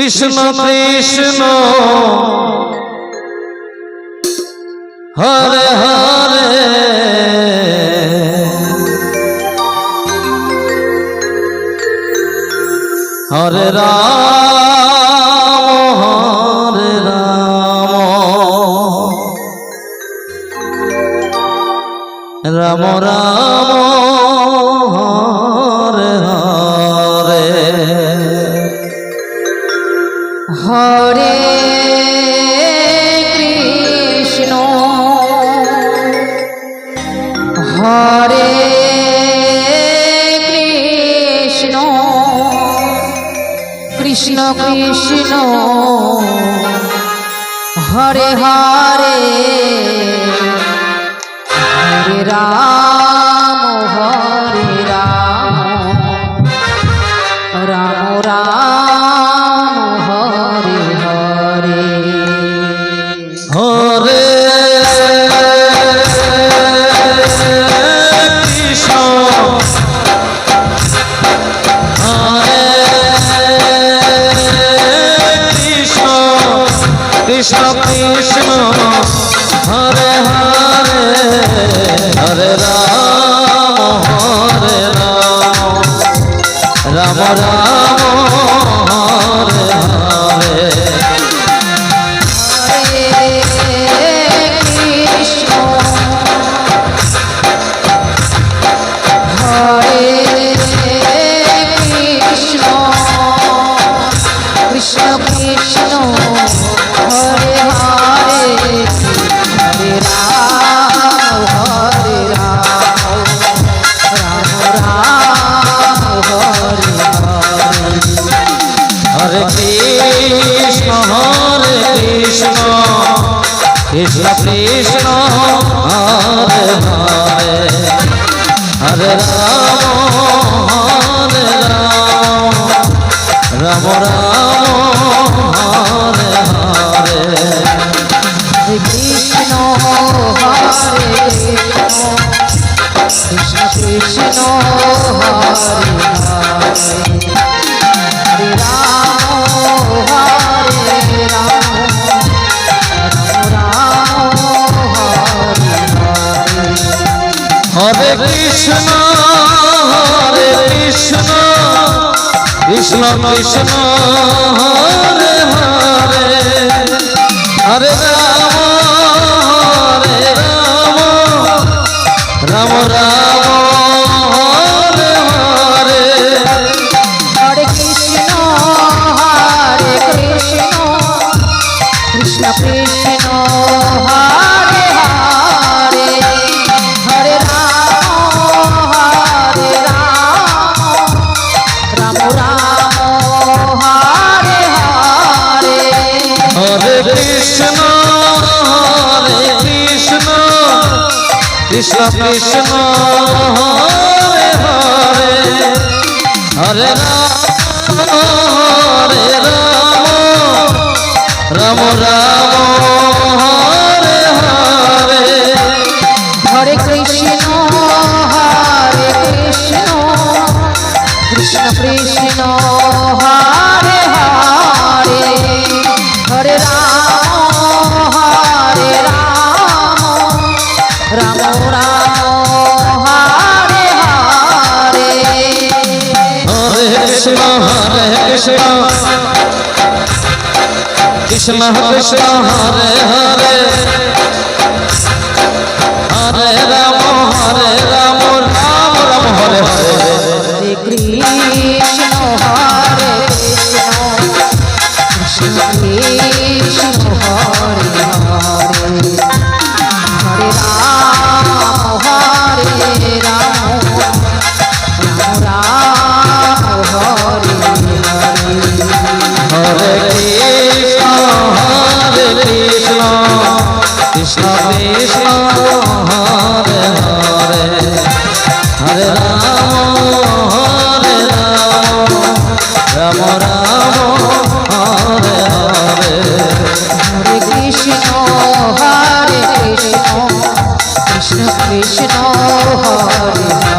Krishna Krishna Hare Hare Hare Ram Hare Ram Ram Ram Hare Hare Hare Krishna Hare Krishna Krishna Krishna Hare Hare Hare Ram Hare Ram Ram Ram Hare Hare Hare Krishna Hare Krishna Krishna Krishna Hare Hare Hare Ram Ram Ram Hare Hare Krishna Krishna Hare Hare Hare Ram Hare Ram Ram Ram Hare Hare Krishna Krishna Krishna Hare Hare Hare Ram Ram Ram Hare Hare Krishna Hare Krishna Krishna Hare Hare Ram Hare Ram Ram Hare Hare Krishna Krishna Krishna Hare Hare Hare Ram Ram Ram Hare Hare Hare Krishna Krishna Krishna Hare Hare Hare Ram Ram Ram Hare Hare Hare Krishna Krishna Krishna Hare Hare Hare Ram Ram Ram Hare Hare Hare Krishna Krishna Krishna Hare Hare Hare Ram Ram Ram Hare Hare Hare Krishna Krishna Krishna Hare Hare Hare Ram Ram Ram Hare Hare Hare Krishna Hare Krishna Krishna Hare Hare Hare Ram Ram Ram Hare Hare Hare Krishna Krishna Krishna Hare Hare Hare Ram Ram Ram Hare Hare Hare Krishna Krishna Krishna Hare